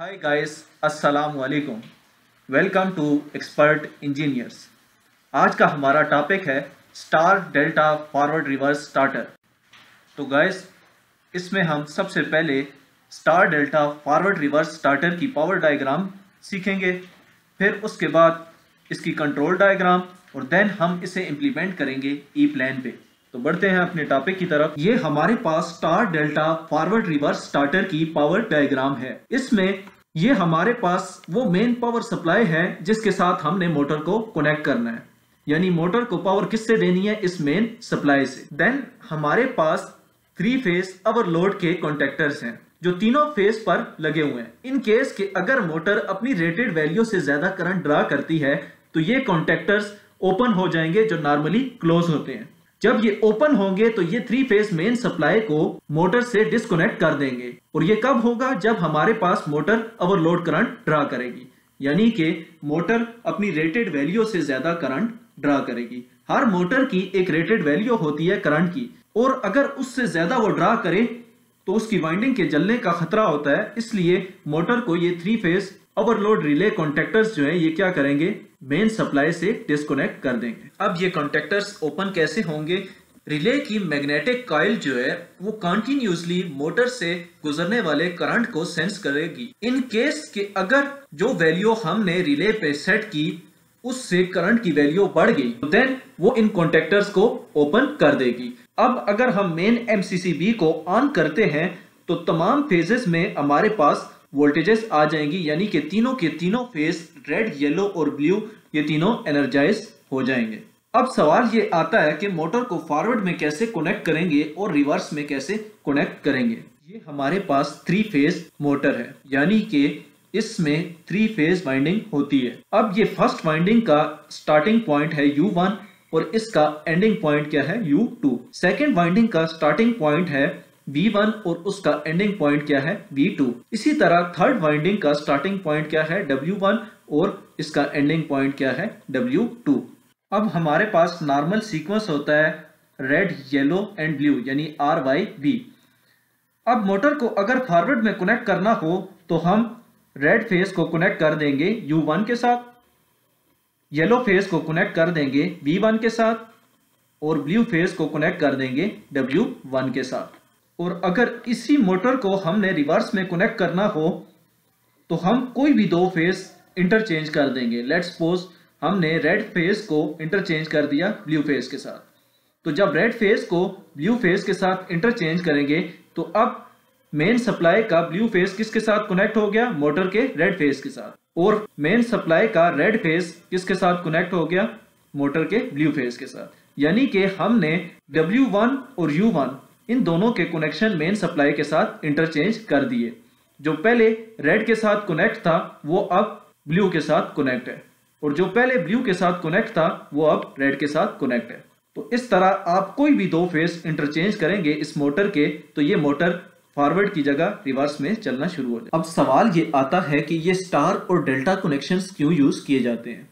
हाय guys, अस्सलाम वालेकुम। Welcome to expert engineers. आज का हमारा टॉपिक है star delta forward reverse starter. तो गाइस, इसमें हम सबसे पहले star delta forward reverse starter की पावर डायग्राम सीखेंगे, फिर उसके बाद इसकी कंट्रोल डायग्राम, और देन हम इसे इम्प्लीमेंट करेंगे ई प्लान पे। तो बढ़ते हैं अपने टॉपिक की तरफ। ये हमारे पास star delta forward reverse starter की पावर डायग्राम है। इसमें ये हमारे पास वो मेन पावर सप्लाई है जिसके साथ हमने मोटर को कनेक्ट करना है, यानी मोटर को पावर किससे देनी है? इस मेन सप्लाई से। देन हमारे पास 3 फेज ओवरलोड के कॉन्टेक्टर्स हैं जो तीनों फेज पर लगे हुए हैं। इन केस के अगर मोटर अपनी रेटेड वैल्यू से ज्यादा करंट ड्रा करती है तो ये कॉन्टेक्टर्स ओपन हो जाएंगे जो नॉर्मली क्लोज होते हैं। जब ये ओपन होंगे तो ये 3 फेज मेन सप्लाई को मोटर से डिस्कनेक्ट कर देंगे। और ये कब होगा? जब हमारे पास मोटर ओवरलोड करंट ड्रा करेगी, यानी कि मोटर अपनी रेटेड वैल्यू से ज्यादा करंट ड्रा करेगी। हर मोटर की एक रेटेड वैल्यू होती है करंट की, और अगर उससे ज्यादा वो ड्रा करे तो उसकी वाइंडिंग के जलने का खतरा होता है। इसलिए मोटर को ये 3 फेज ओवरलोड रिले कॉन्टेक्टर्स जो है ये क्या करेंगे? मेन सप्लाई से डिस्कनेक्ट कर देंगे। अब ये कॉन्टेक्टर्स ओपन कैसे होंगे? रिले की मैग्नेटिक कॉइल जो है वो कंटिन्यूसली मोटर से गुजरने वाले करंट को सेंस करेगी। इन केस के अगर जो वैल्यू हमने रिले पे सेट की उससे करंट की वैल्यू बढ़ गई तो देन वो इन कॉन्टेक्टर्स को ओपन कर देगी। अब अगर हम मेन MCCB को ऑन करते हैं तो तमाम फेजेस में हमारे पास वोल्टेजेस आ जाएंगी, यानी कि तीनों के तीनों फेज रेड, येलो और ब्लू ये तीनों एनर्जाइज हो जाएंगे। अब सवाल ये आता है कि मोटर को फॉरवर्ड में कैसे कनेक्ट करेंगे और रिवर्स में कैसे कनेक्ट करेंगे। ये हमारे पास 3 फेज मोटर है, यानी कि इसमें 3 फेज वाइंडिंग होती है। अब ये फर्स्ट वाइंडिंग का स्टार्टिंग पॉइंट है U1 और इसका एंडिंग पॉइंट क्या है? U2। सेकेंड वाइंडिंग का स्टार्टिंग पॉइंट है V1 और उसका एंडिंग पॉइंट क्या है? V2। इसी तरह थर्ड वाइंडिंग का स्टार्टिंग पॉइंट क्या है? W1 और इसका एंडिंग पॉइंट क्या है? W2। अब हमारे पास नॉर्मल सीक्वेंस होता है रेड, येलो एंड ब्लू, यानी RYB। अब मोटर को अगर फॉरवर्ड में कनेक्ट करना हो तो हम रेड फेज को कनेक्ट कर देंगे U1 के साथ, येलो फेज को कनेक्ट कर देंगे V1 के साथ, और ब्लू फेज को कनेक्ट कर देंगे W1 के साथ। और अगर इसी मोटर को हमने रिवर्स में कनेक्ट करना हो तो हम कोई भी 2 फेज इंटरचेंज कर देंगे। लेट्स सपोज हमने रेड फेज को इंटरचेंज कर दिया ब्लू फेज के साथ। तो जब रेड फेज को ब्लू फेज के साथ इंटरचेंज करेंगे तो अब मेन सप्लाई का ब्लू फेज किसके साथ कनेक्ट हो गया? मोटर के रेड फेज के साथ। और मेन सप्लाई का रेड फेज किसके साथ कनेक्ट हो गया? मोटर के ब्लू फेज के साथ। यानी कि हमने W1 और U1 इन दोनों के कनेक्शन मेन सप्लाई के साथ इंटरचेंज कर दिए। जो पहले रेड के साथ कनेक्ट था वो अब ब्लू के साथ कनेक्ट है, और जो पहले ब्लू के साथ कनेक्ट था वो अब रेड के साथ कनेक्ट है। तो इस तरह आप कोई भी 2 फेज इंटरचेंज करेंगे इस मोटर के तो ये मोटर फॉरवर्ड की जगह रिवर्स में चलना शुरू हो जाए। अब सवाल ये आता है कि ये स्टार और डेल्टा कनेक्शंस क्यों यूज किए जाते हैं?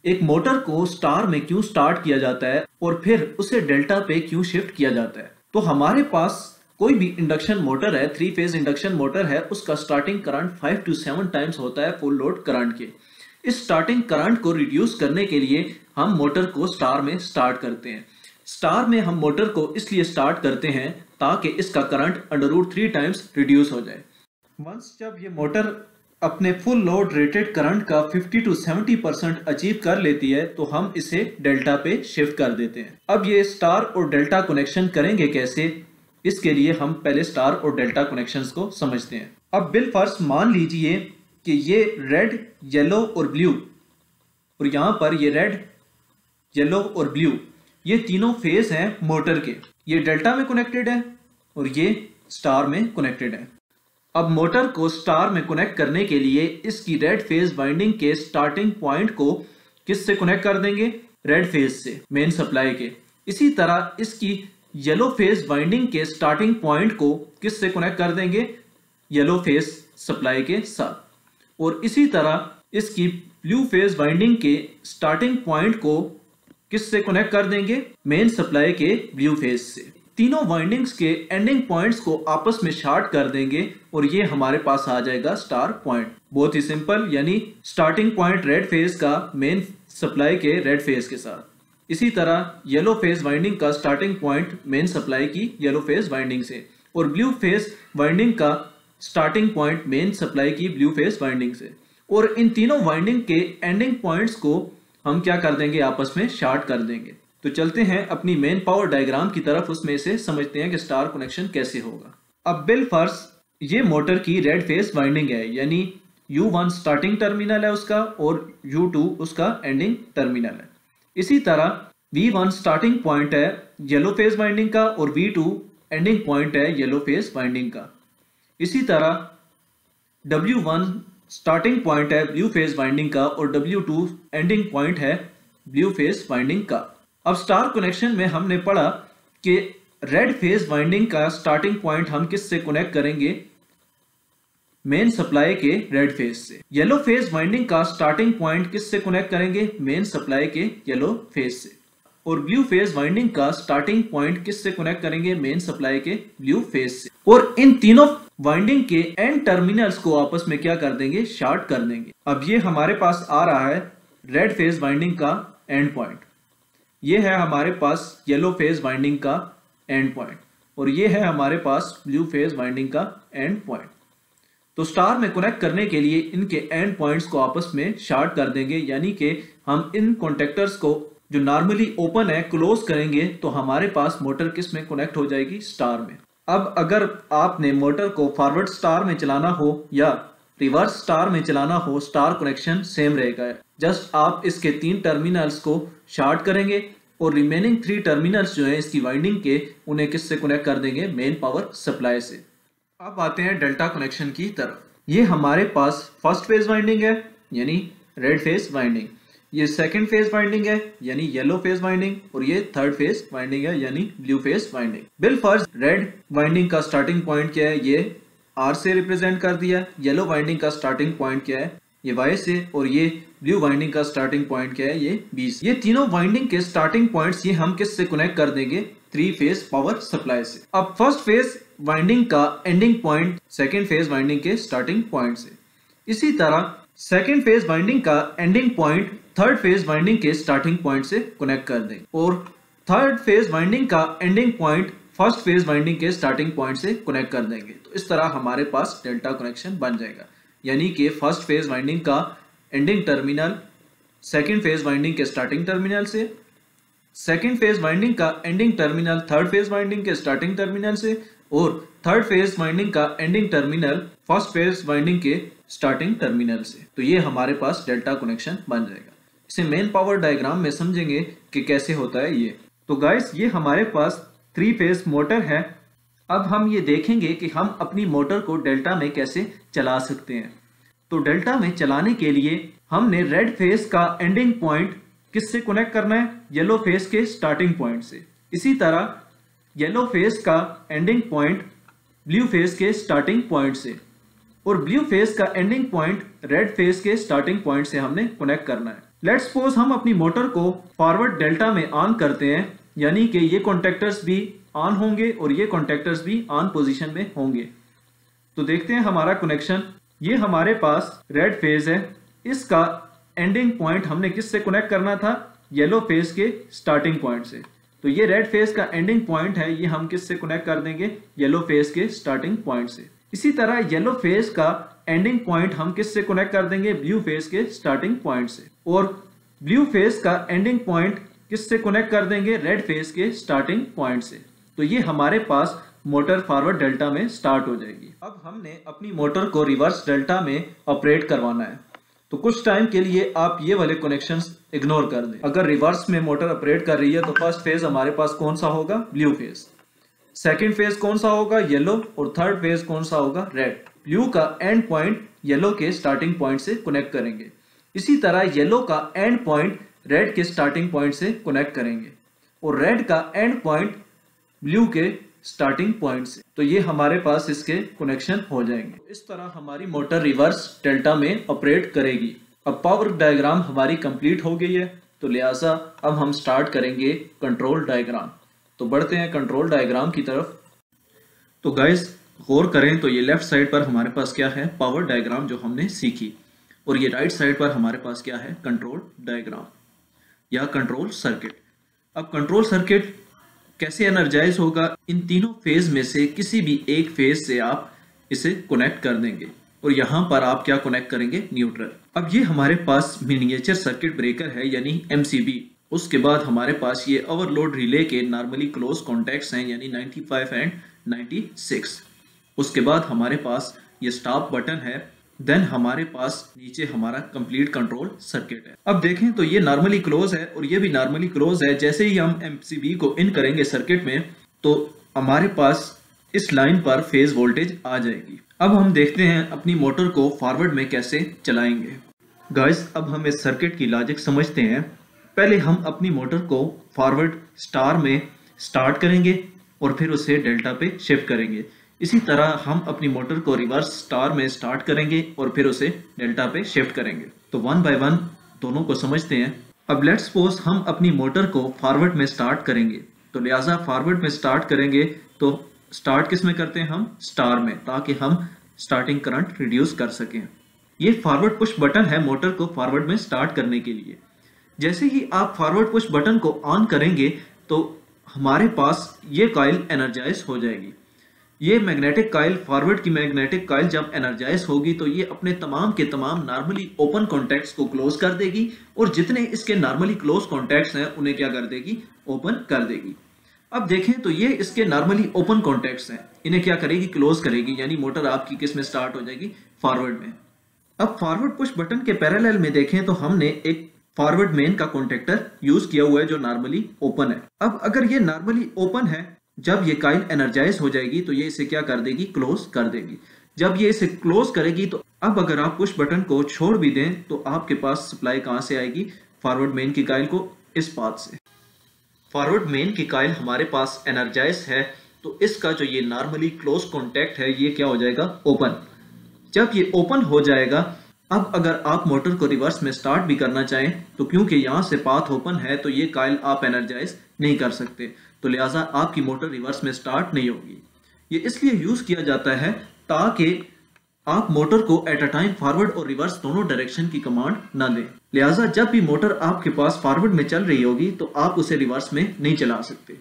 एक मोटर को स्टार में क्यों स्टार्ट किया जाता है और फिर उसे डेल्टा पे क्यों शिफ्ट किया जाता है? तो हमारे पास कोई भी इंडक्शन मोटर है, 3 फेज इंडक्शन मोटर है, उसका स्टार्टिंग करंट 5 to 7 टाइम्स होता है फुल लोड करंट के। इस स्टार्टिंग करंट को रिड्यूस करने के लिए हम मोटर को स्टार में स्टार्ट करते हैं। स्टार में हम मोटर को इसलिए स्टार्ट करते हैं ताकि इसका करंट √3 टाइम्स रिड्यूस हो जाए। वंस जब ये मोटर अपने फुल लोड रेटेड करंट का 50 to 70% अचीव कर लेती है तो हम इसे डेल्टा पे शिफ्ट कर देते हैं। अब ये स्टार और डेल्टा कनेक्शन करेंगे कैसे? इसके लिए हम पहले स्टार और डेल्टा कनेक्शंस को समझते हैं। अब बिल फर्स्ट मान लीजिए कि ये रेड, येलो और ब्लू, और यहाँ पर ये रेड, येलो और ब्लू ये तीनों फेज हैं मोटर के। ये डेल्टा में कनेक्टेड है और ये स्टार में कनेक्टेड है। अब मोटर को स्टार में कनेक्ट करने के लिए इसकी रेड फेज वाइंडिंग के स्टार्टिंग पॉइंट को किससे कनेक्ट कर देंगे? रेड फेज से, मेन सप्लाई के। इसी तरह इसकी येलो फेज वाइंडिंग के स्टार्टिंग पॉइंट को किससे कनेक्ट कर देंगे? येलो फेज सप्लाई के साथ। और इसी तरह इसकी ब्लू फेज वाइंडिंग के स्टार्टिंग पॉइंट को किससे कनेक्ट कर देंगे? मेन सप्लाई के ब्लू फेज से। तीनों वाइंडिंग्स के एंडिंग पॉइंट्स को आपस में शार्ट कर देंगे और ये हमारे पास आ जाएगा स्टार पॉइंट। बहुत ही सिंपल, यानी स्टार्टिंग पॉइंट रेड फेज का मेन सप्लाई के रेड फेज के साथ। इसी तरह येलो फेज वाइंडिंग का स्टार्टिंग पॉइंट मेन सप्लाई की येलो फेज वाइंडिंग से, और ब्लू फेज वाइंडिंग का स्टार्टिंग पॉइंट मेन सप्लाई की ब्लू फेज वाइंडिंग से। और इन तीनों वाइंडिंग के एंडिंग पॉइंट्स को हम क्या कर देंगे, आपस में शार्ट कर देंगे। तो चलते हैं अपनी मेन पावर डायग्राम की तरफ, उसमें से समझते हैं कि स्टार कनेक्शन कैसे होगा। अब बिल फर्स्ट, ये मोटर की रेड फेज वाइंडिंग है, यानी U1 स्टार्टिंग टर्मिनल है उसका और U2 उसका एंडिंग टर्मिनल है। इसी तरह V1 स्टार्टिंग पॉइंट है येलो फेज वाइंडिंग का और V2 एंडिंग पॉइंट है येलो फेज वाइंडिंग का। इसी तरह W1 स्टार्टिंग पॉइंट है ब्लू फेज वाइंडिंग का और W2 एंडिंग पॉइंट है ब्लू फेज वाइंडिंग का। अब स्टार कनेक्शन में हमने पढ़ा कि रेड फेज वाइंडिंग का स्टार्टिंग पॉइंट हम किससे कनेक्ट करेंगे, मेन सप्लाई के रेड फेज से। येलो फेज वाइंडिंग का स्टार्टिंग पॉइंट किससे कनेक्ट करेंगे, मेन सप्लाई के येलो फेज से। और ब्लू फेज वाइंडिंग का स्टार्टिंग पॉइंट किससे कनेक्ट करेंगे, मेन सप्लाई के ब्लू फेज से। और इन तीनों वाइंडिंग के एंड टर्मिनल्स को आपस में क्या कर देंगे, शार्ट कर देंगे। अब ये हमारे पास आ रहा है रेड फेज वाइंडिंग का एंड पॉइंट, ये है हमारे पास येलो फेज वाइंडिंग का एंड पॉइंट, और ये है हमारे पास ब्लू फेज वाइंडिंग का एंड पॉइंट। तो स्टार में कनेक्ट करने के लिए इनके एंड पॉइंट्स को आपस में शार्ट कर देंगे, यानी कि हम इन कॉन्टेक्टर्स को जो नॉर्मली ओपन है क्लोज करेंगे, तो हमारे पास मोटर किस में कनेक्ट हो जाएगी, स्टार में। अब अगर आपने मोटर को फॉरवर्ड स्टार में चलाना हो या रिवर्स स्टार में चलाना हो, स्टार कनेक्शन सेम रहेगा। जस्ट आप इसके 3 टर्मिनल्स को शार्ट करेंगे और रिमेनिंग 3 टर्मिनल्स जो है इसकी वाइंडिंग के, उन्हें किससे कनेक्ट कर देंगे, मेन पावर सप्लाई से। अब आते हैं डेल्टा कनेक्शन की तरफ। ये हमारे पास फर्स्ट फेज वाइंडिंग है, यानी रेड फेज वाइंडिंग, ये सेकंड फेज वाइंडिंग है यानी येलो फेज वाइंडिंग, और ये थर्ड फेज वाइंडिंग है यानी blue phase winding. Bill first red winding का स्टार्टिंग पॉइंट क्या है, ये R से रिप्रेजेंट कर दिया। येलो वाइंडिंग का स्टार्टिंग पॉइंट क्या है, ये Y से, और ये ब्लू वाइंडिंग का स्टार्टिंग पॉइंट क्या है, ये B से। ये तीनों वाइंडिंग के स्टार्टिंग पॉइंट्स ये हम किससे कनेक्ट कर देंगे, 3 फेज पावर सप्लाई से। अब फर्स्ट फेज वाइंडिंग का ending point second phase winding के स्टार्टिंग पॉइंट से। इसी तरह सेकेंड फेज वाइंडिंग का ending point third phase winding के स्टार्टिंग पॉइंट से कनेक्ट कर दें, और थर्ड फेज वाइंडिंग का ending point first phase winding के स्टार्टिंग पॉइंट से कनेक्ट कर देंगे। तो इस तरह हमारे पास डेल्टा कनेक्शन बन जाएगा, यानी कि फर्स्ट फेज वाइंडिंग का ending terminal second phase winding के स्टार्टिंग टर्मिनल से, सेकेंड फेज वाइंडिंग का ending terminal third phase winding के स्टार्टिंग टर्मिनल से, और थर्ड फेज वाइंडिंग का ending terminal first phase winding के स्टार्टिंग टर्मिनल से। तो ये हमारे पास डेल्टा कनेक्शन बन जाएगा। इसे मेन पावर डायग्राम में समझेंगे कि कैसे होता है ये। तो गाइस, ये हमारे पास 3 फेज मोटर है। अब हम ये देखेंगे कि हम अपनी मोटर को डेल्टा में कैसे चला सकते हैं। तो डेल्टा में चलाने के लिए हमने रेड फेज का एंडिंग पॉइंट किससे कनेक्ट करना है, येलो फेज के स्टार्टिंग पॉइंट से। इसी तरह येलो फेज का एंडिंग पॉइंट ब्लू फेज के स्टार्टिंग पॉइंट से, और ब्लू फेज का एंडिंग पॉइंट रेड फेज के स्टार्टिंग पॉइंट से हमने कनेक्ट करना है। लेट्स सपोज हम अपनी मोटर को फॉरवर्ड डेल्टा में ऑन करते हैं, यानी कि ये कॉन्टेक्टर्स भी ऑन होंगे और ये कॉन्टेक्टर्स भी ऑन पोजीशन में होंगे। तो देखते हैं हमारा कनेक्शन। ये हमारे पास रेड फेज है, इसका एंडिंग पॉइंट हमने किससे कनेक्ट करना था, येलो फेज के स्टार्टिंग पॉइंट से। तो ये रेड फेज का एंडिंग पॉइंट है, ये हम किससे कनेक्ट कर देंगे, येलो फेज के स्टार्टिंग पॉइंट से। इसी तरह येलो फेज का एंडिंग पॉइंट हम किससे कनेक्ट कर देंगे, ब्लू फेज के स्टार्टिंग पॉइंट से, और ब्लू फेज का एंडिंग पॉइंट किससे कनेक्ट कर देंगे, रेड फेज के स्टार्टिंग पॉइंट से। तो ये हमारे पास मोटर फॉरवर्ड डेल्टा में स्टार्ट हो जाएगी। अब हमने अपनी मोटर को रिवर्स डेल्टा में ऑपरेट करवाना है, तो कुछ टाइम के लिए आप ये वाले कनेक्शंस इग्नोर कर दें। अगर रिवर्स में मोटर ऑपरेट कर रही है तो फर्स्ट फेज हमारे पास कौन सा होगा, ब्लू फेज, सेकंड फेज कौन सा होगा, येलो, और थर्ड फेज कौन सा होगा, रेड। ब्लू का एंड पॉइंट येलो के स्टार्टिंग पॉइंट से कनेक्ट करेंगे। इसी तरह येलो का एंड पॉइंट रेड के स्टार्टिंग पॉइंट से कनेक्ट करेंगे, और रेड का एंड पॉइंट ब्लू के स्टार्टिंग पॉइंट से। तो ये हमारे पास इसके कनेक्शन हो जाएंगे। इस तरह हमारी मोटर रिवर्स डेल्टा में ऑपरेट करेगी। अब पावर डायग्राम हमारी कंप्लीट हो गई है, तो लिहाजा अब हम स्टार्ट करेंगे कंट्रोल डायग्राम। तो बढ़ते हैं कंट्रोल डायग्राम की तरफ। तो गाइस गौर करें तो ये लेफ्ट साइड पर हमारे पास क्या है, पावर डायग्राम जो हमने सीखी, और ये राइट साइड पर हमारे पास क्या है, कंट्रोल डायग्राम या कंट्रोल सर्किट। अब कंट्रोल सर्किट कैसे एनर्जाइज होगा, इन तीनों फेज में से किसी भी एक फेज से आप इसे कनेक्ट कर देंगे और यहां पर आप क्या कनेक्ट करेंगे, न्यूट्रल। अब ये हमारे पास मिनिएचर सर्किट ब्रेकर है यानी एमसीबी। उसके बाद हमारे पास ये ओवरलोड रिले के नॉर्मली क्लोज कॉन्टैक्ट्स हैं यानी 95 एंड 96। उसके बाद हमारे पास ये स्टॉप बटन है। देन हमारे पास नीचे हमारा कंप्लीट कंट्रोल सर्किट है। अब देखें तो ये नॉर्मली क्लोज है और ये भी नॉर्मली क्लोज है। जैसे ही हम एमसीबी को इन करेंगे सर्किट में तो हमारे पास इस लाइन पर फेज वोल्टेज आ जाएगी। अब हम देखते हैं अपनी मोटर को फॉरवर्ड में कैसे चलाएंगे। गाइस अब हम इस सर्किट की लॉजिक समझते हैं। पहले हम अपनी मोटर को फॉरवर्ड स्टार में स्टार्ट करेंगे और फिर उसे डेल्टा पे शिफ्ट करेंगे। इसी तरह हम अपनी मोटर को रिवर्स स्टार में स्टार्ट करेंगे और फिर उसे डेल्टा पे शिफ्ट करेंगे। तो वन बाय वन दोनों को समझते हैं। अब लेट्स सपोज हम अपनी मोटर को फॉरवर्ड में स्टार्ट करेंगे, तो लिहाजा फॉरवर्ड में स्टार्ट करेंगे तो स्टार्ट किस में करते हैं, हम स्टार में, ताकि हम स्टार्टिंग करंट रिड्यूस कर सकें। ये फॉरवर्ड पुश बटन है मोटर को फॉरवर्ड में स्टार्ट करने के लिए। जैसे ही आप फॉरवर्ड पुश बटन को ऑन करेंगे तो हमारे पास ये कॉइल एनर्जाइज हो जाएगी। ये मैग्नेटिक कॉइल, फॉरवर्ड की मैग्नेटिक कॉइल जब एनर्जाइज होगी तो ये अपने तमाम के तमाम नॉर्मली ओपन कॉन्टैक्ट्स को क्लोज कर देगी और जितने इसके नॉर्मली क्लोज कॉन्टैक्ट्स हैं उन्हें क्या कर देगी, ओपन कर देगी। अब देखें तो ये इसके नॉर्मली ओपन कॉन्टैक्ट्स हैं, इन्हें क्या करेगी, क्लोज करेगी, यानी मोटर आपकी किस में स्टार्ट हो जाएगी, फॉरवर्ड में। अब फॉरवर्ड पुश बटन के पैरेलल में देखें तो हमने एक फॉरवर्ड मेन का कॉन्टेक्टर यूज किया हुआ है जो नॉर्मली ओपन है। अब अगर ये नॉर्मली ओपन है, जब ये कॉइल एनर्जाइज हो जाएगी तो ये इसे क्या कर देगी, क्लोज कर देगी। जब ये इसे क्लोज करेगी तो अब अगर आप पुश बटन को छोड़ भी दें तो आपके पास सप्लाई कहां से आएगी, फॉरवर्ड मेन की कॉइल को इस पाथ से। फॉरवर्ड मेन की कॉइल हमारे पास एनर्जाइज है तो इसका जो ये नॉर्मली क्लोज कॉन्टैक्ट है ये क्या हो जाएगा, ओपन। जब ये ओपन हो जाएगा, अब अगर आप मोटर को रिवर्स में स्टार्ट भी करना चाहें तो क्योंकि यहां से पाथ ओपन है तो ये कॉइल आप एनर्जाइज नहीं कर सकते, तो लिहाजा आपकी मोटर रिवर्स में स्टार्ट नहीं होगी। ये इसलिए यूज किया जाता है ताकि आप मोटर को एट अ टाइम फॉरवर्ड और रिवर्स दोनों डायरेक्शन की कमांड ना दें। लिहाजा जब भी मोटर आपके पास फॉरवर्ड में चल रही होगी तो आप उसे रिवर्स में नहीं चला सकते।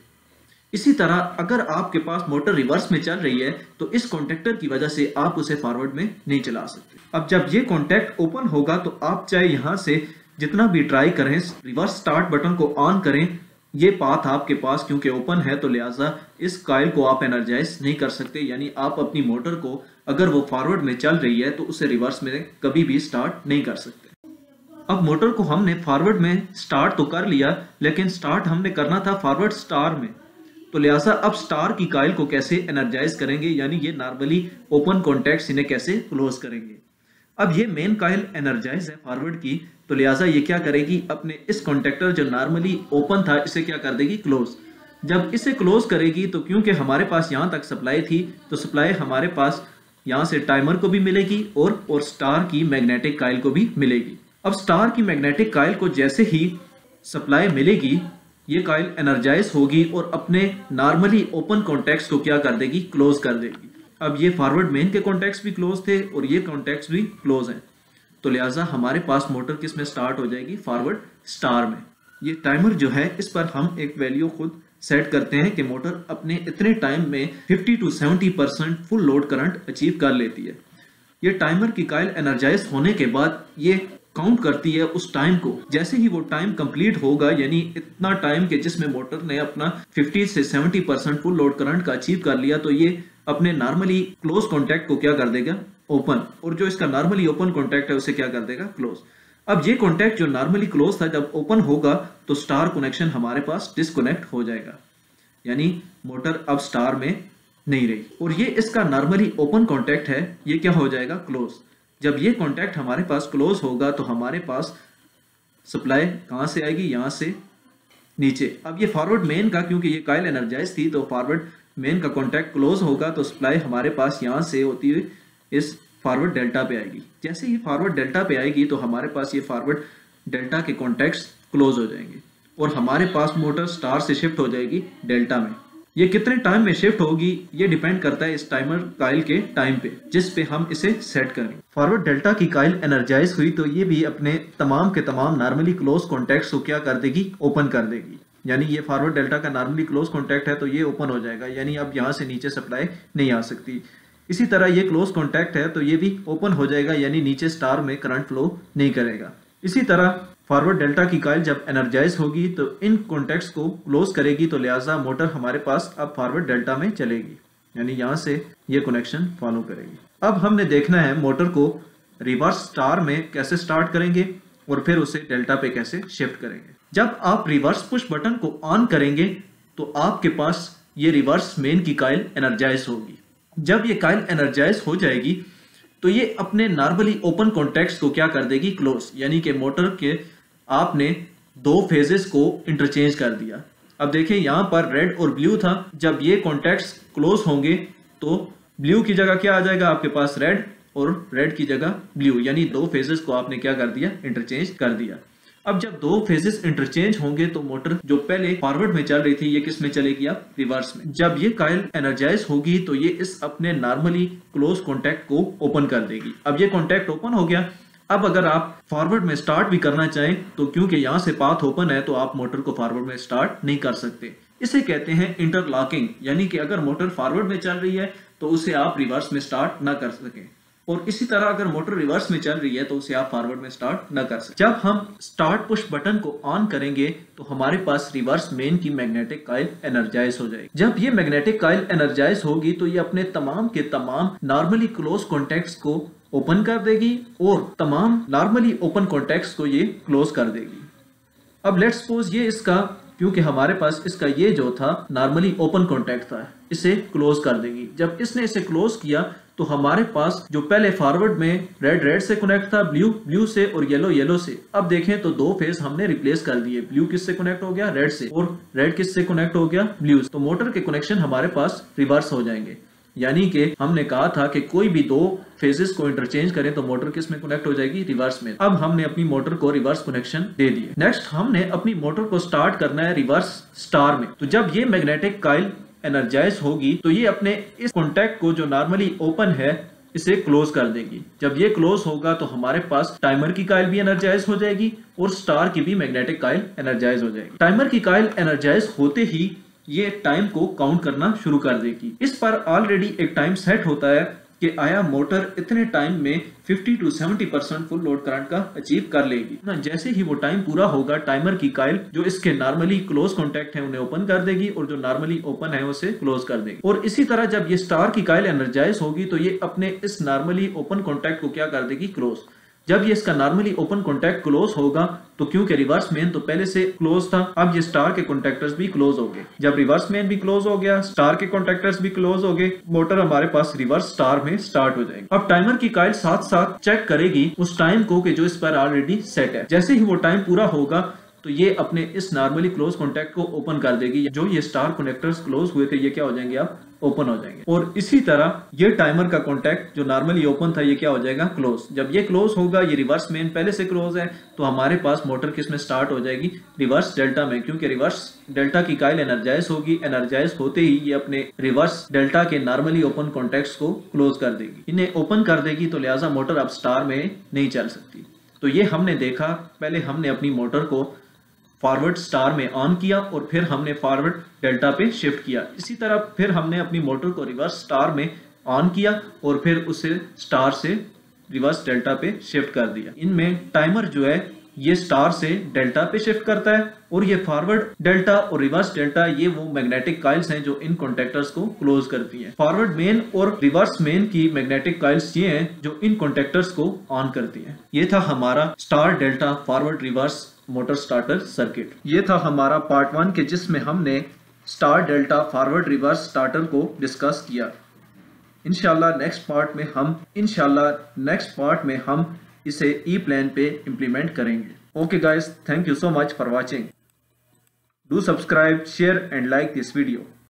इसी तरह अगर आपके पास मोटर रिवर्स में चल रही है तो इस कॉन्टेक्टर की वजह से आप उसे फॉरवर्ड में नहीं चला सकते। अब जब ये कॉन्टैक्ट ओपन होगा तो आप चाहे यहां से जितना भी ट्राई करें, रिवर्स स्टार्ट बटन को ऑन करें, ये पाथ आपके पास क्योंकि ओपन है तो लिहाजा इस कॉइल को आप एनर्जाइज नहीं कर सकते। यानी आप अपनी मोटर को अगर वो फॉरवर्ड में चल रही है तो उसे रिवर्स में कभी भी स्टार्ट नहीं कर सकते। अब मोटर को हमने फॉरवर्ड में स्टार्ट तो कर लिया, लेकिन स्टार्ट हमने करना था फॉरवर्ड स्टार में, तो लिहाजा अब स्टार की कॉइल को कैसे एनर्जाइज करेंगे, यानी ये नॉर्मली ओपन कॉन्टैक्ट्स इन्हें कैसे क्लोज करेंगे। अब ये मेन कॉइल एनर्जाइज है फॉरवर्ड की, तो लिहाजा ये क्या करेगी, अपने इस कॉन्टैक्टर जो नॉर्मली ओपन था इसे क्या कर देगी, क्लोज। जब इसे क्लोज करेगी तो क्योंकि हमारे पास यहाँ तक सप्लाई थी तो सप्लाई हमारे पास यहाँ से टाइमर को भी मिलेगी और स्टार की मैग्नेटिक कॉइल को भी मिलेगी। अब स्टार की मैग्नेटिक कॉइल को जैसे ही सप्लाई मिलेगी ये कॉइल एनर्जाइज होगी और अपने नॉर्मली ओपन कॉन्टैक्ट्स को क्या कर देगी, क्लोज कर देगी। अब ये फॉरवर्ड मेन के कॉन्टैक्ट्स भी क्लोज थे और ये कॉन्टैक्ट्स भी क्लोज हैं, तो लिहाजा हमारे पास मोटर किस में स्टार्ट हो जाएगी, फॉरवर्ड स्टार में। ये टाइमर जो है इस पर हम एक वैल्यू खुद सेट करते हैं कि मोटर अपने इतने टाइम में 50 to 70% full load current achieve कर लेती है। ये टाइमर की कॉइल एनर्जाइज होने के बाद ये काउंट करती है उस टाइम को। जैसे ही वो टाइम कंप्लीट होगा, यानी इतना टाइम के जिसमें मोटर ने अपना 50 से 70% फुल लोड करंट का अचीव कर लिया, तो ये अपने नॉर्मली क्लोज कॉन्टैक्ट को क्या कर देगा, ओपन, और जो इसका नॉर्मली ओपन कॉन्टैक्ट है उसे क्या कर देगा, क्लोज। अब ये कॉन्टैक्ट जो नॉर्मली क्लोज था जब ओपन होगा तो स्टार कनेक्शन हमारे पास डिस्कनेक्ट हो जाएगा, यानी मोटर अब स्टार में नहीं रही, और ये इसका नॉर्मली ओपन कॉन्टैक्ट है, ये क्या हो जाएगा, क्लोज। जब ये कॉन्टैक्ट हमारे पास क्लोज होगा तो हमारे पास सप्लाई कहां से आएगी, यहां से नीचे। अब ये फॉरवर्ड मेन का, क्योंकि ये कॉइल एनर्जाइज थी तो फॉरवर्ड मेन का कॉन्टैक्ट क्लोज होगा तो सप्लाई हमारे पास यहां से होती हुई इस फॉरवर्ड डेल्टा पे आएगी। जैसे ही फॉरवर्ड डेल्टा पे आएगी तो हमारे पास ये फॉरवर्ड डेल्टा के कॉन्टैक्ट्स क्लोज हो जाएंगे और हमारे पास मोटर स्टार से शिफ्ट हो जाएगी डेल्टा में। ये कितने टाइम में शिफ्ट होगी ये डिपेंड करता है इस टाइमर कॉइल के टाइम पे जिस पे हम इसे सेट करें। फॉरवर्ड डेल्टा की कॉइल एनर्जाइज हुई तो ये भी अपने तमाम के तमाम नॉर्मली क्लोज कॉन्टैक्ट्स को क्या कर देगी, ओपन कर देगी। यानी ये फॉरवर्ड डेल्टा का नॉर्मली क्लोज कॉन्टैक्ट है तो ये ओपन हो जाएगा, यानी अब यहाँ से नीचे सप्लाई नहीं आ सकती। इसी तरह ये क्लोज कॉन्टैक्ट है तो ये भी ओपन हो जाएगा, यानी नीचे स्टार में करंट फ्लो नहीं करेगा। इसी तरह फॉरवर्ड डेल्टा की कॉइल जब एनर्जाइज होगी तो इन कॉन्टैक्ट्स को क्लोज करेगी, तो लिहाजा मोटर हमारे पास अब फॉरवर्ड डेल्टा में चलेगी, यानी यहाँ से ये कनेक्शन फॉलो करेगी। अब हमने देखना है मोटर को रिवर्स स्टार में कैसे स्टार्ट करेंगे और फिर उसे डेल्टा पे कैसे शिफ्ट करेंगे। जब आप रिवर्स पुश बटन को ऑन करेंगे तो आपके पास ये रिवर्स मेन की कॉइल एनर्जाइज होगी। जब ये कॉइल एनर्जाइज हो जाएगी तो ये अपने नॉर्मली ओपन कॉन्टैक्ट्स को क्या कर देगी, क्लोज, यानी कि मोटर के आपने दो फेजेस को इंटरचेंज कर दिया। अब देखें यहाँ पर रेड और ब्लू था, जब ये कॉन्टैक्ट्स क्लोज होंगे तो ब्लू की जगह क्या आ जाएगा आपके पास, रेड, और रेड की जगह ब्लू, यानी दो फेजेस को आपने क्या कर दिया, इंटरचेंज कर दिया। अब जब दो फेजेस इंटरचेंज होंगे तो मोटर जो पहले फॉरवर्ड में चल रही थी ये किस में चलेगी, अब रिवर्स में। जब ये कॉइल एनर्जाइज होगी तो ये इस अपने नॉर्मली क्लोज कॉन्टैक्ट को ओपन कर देगी। अब ये कॉन्टैक्ट ओपन हो गया। अब अगर आप फॉरवर्ड में स्टार्ट भी करना चाहें तो क्योंकि यहाँ से पाथ ओपन है तो आप मोटर को फॉरवर्ड में स्टार्ट नहीं कर सकते। इसे कहते हैं इंटरलॉकिंग, यानी कि अगर मोटर फॉरवर्ड में चल रही है तो उसे आप रिवर्स में स्टार्ट ना कर सकें, और इसी तरह अगर मोटर रिवर्स में चल रही है तो उसे आप फॉरवर्ड में स्टार्ट न कर सकते। जब हम स्टार्ट पुश बटन को ऑन करेंगे तो हमारे पास रिवर्स मेन की मैग्नेटिक कॉइल एनर्जाइज हो जाएगी। जब ये मैग्नेटिक कॉइल एनर्जाइज होगी तो ये अपने तमाम के तमाम नॉर्मली क्लोज कॉन्टैक्ट्स को ओपन कर देगी और तमाम नॉर्मली ओपन कॉन्टैक्ट्स को ये क्लोज कर देगी। अब लेट्स सपोज ये इसका, क्योंकि हमारे पास इसका ये जो था नॉर्मली ओपन कॉन्टैक्ट था, इसे क्लोज कर देगी। जब इसने इसे क्लोज किया तो हमारे पास जो पहले फॉरवर्ड में रेड से कनेक्ट था, ब्लू से और येलो से, अब देखें तो दो फेज हमने रिप्लेस कर दिए। ब्लू किससे कनेक्ट हो गया, रेड से, और रेड किससे कनेक्ट हो गया, ब्लू। तो मोटर के कनेक्शन हमारे पास रिवर्स हो जाएंगे, यानी कि हमने कहा था कि कोई भी दो फेजेस को इंटरचेंज करें तो मोटर किस में कनेक्ट हो जाएगी, रिवर्स में। अब हमने अपनी मोटर को रिवर्स कनेक्शन दे दिए। नेक्स्ट हमने अपनी मोटर को स्टार्ट करना है रिवर्स स्टार में। तो जब ये मैग्नेटिक कॉइल एनर्जाइज होगी तो ये अपने इस कॉन्टैक्ट को जो नॉर्मली ओपन है इसे क्लोज कर देगी। जब ये क्लोज होगा तो हमारे पास टाइमर की कॉइल भी एनर्जाइज हो जाएगी और स्टार की भी मैग्नेटिक कॉइल एनर्जाइज हो जाएगी। टाइमर की कॉइल एनर्जाइज होते ही ये टाइम को काउंट करना शुरू कर देगी। इस पर ऑलरेडी एक टाइम सेट होता है कि आया मोटर इतने टाइम में 50 to 70% फुल लोड करंट का अचीव कर लेगी ना। जैसे ही वो टाइम पूरा होगा टाइमर की कॉइल जो इसके नॉर्मली क्लोज कॉन्टैक्ट है उन्हें ओपन कर देगी और जो नॉर्मली ओपन है उसे क्लोज कर देगी। और इसी तरह जब ये स्टार की कॉइल एनर्जाइज होगी तो ये अपने इस नॉर्मली ओपन कॉन्टैक्ट को क्या कर देगी, क्लोज। जब ये इसका नॉर्मली ओपन कॉन्टैक्ट क्लोज होगा तो क्योंकि रिवर्स मेन तो पहले से क्लोज था, अब ये स्टार के कॉन्टैक्टर्स भी क्लोज हो गए। जब रिवर्स मेन भी क्लोज हो गया, स्टार के कॉन्टैक्टर्स भी क्लोज हो गए, मोटर हमारे पास रिवर्स स्टार में स्टार्ट हो जाएगी। अब टाइमर की कॉइल साथ साथ चेक करेगी उस टाइम को कि जो इस पर ऑलरेडी सेट है। जैसे ही वो टाइम पूरा होगा तो ये अपने इस नॉर्मली क्लोज कॉन्टैक्ट को ओपन कर देगी। जो ये स्टार कनेक्टर्स क्लोज हुए थे ये क्या हो जाएंगे, अब ओपन हो जाएंगे। और इसी तरह ये टाइमर का कॉन्टैक्ट जो नॉर्मली ओपन था ये क्या हो जाएगा, क्लोज। जब ये क्लोज होगा, ये रिवर्स मेन पहले से क्लोज है, तो हमारे पास मोटर किस में स्टार्ट हो जाएगी, रिवर्स डेल्टा में, क्योंकि रिवर्स डेल्टा की कॉइल एनर्जाइज होगी। एनर्जाइज होते ही ये अपने रिवर्स डेल्टा के नॉर्मली ओपन कॉन्टैक्ट्स को क्लोज कर देगी, इन्हें ओपन कर देगी, तो लिहाजा मोटर अब स्टार में नहीं चल सकती। तो ये हमने देखा, पहले हमने अपनी मोटर को फॉरवर्ड स्टार में ऑन किया और फिर हमने फॉरवर्ड डेल्टा पे शिफ्ट किया। इसी तरह फिर हमने अपनी मोटर को रिवर्स स्टार में ऑन किया और फिर उसे स्टार से रिवर्स डेल्टा पे शिफ्ट कर दिया। इनमें टाइमर जो है ये स्टार से डेल्टा पे शिफ्ट करता है और ये फॉरवर्ड डेल्टा और रिवर्स डेल्टा ये वो मैग्नेटिक कॉइल्स हैं जो इन कॉन्टैक्टर्स को क्लोज करती हैं। फॉरवर्ड मेन और रिवर्स मेन की मैग्नेटिक कॉइल्स ये हैं जो इन कॉन्टैक्टर्स को ऑन करती हैं। ये था हमारा star delta forward reverse motor starter circuit. ये था हमारा पार्ट 1 के जिसमें हमने star delta forward reverse starter को डिस्कस किया। इंशाल्लाह नेक्स्ट पार्ट में हम इसे ई प्लान पे इम्प्लीमेंट करेंगे। Okay guys, thank you so much for watching. Do subscribe, share and like this video.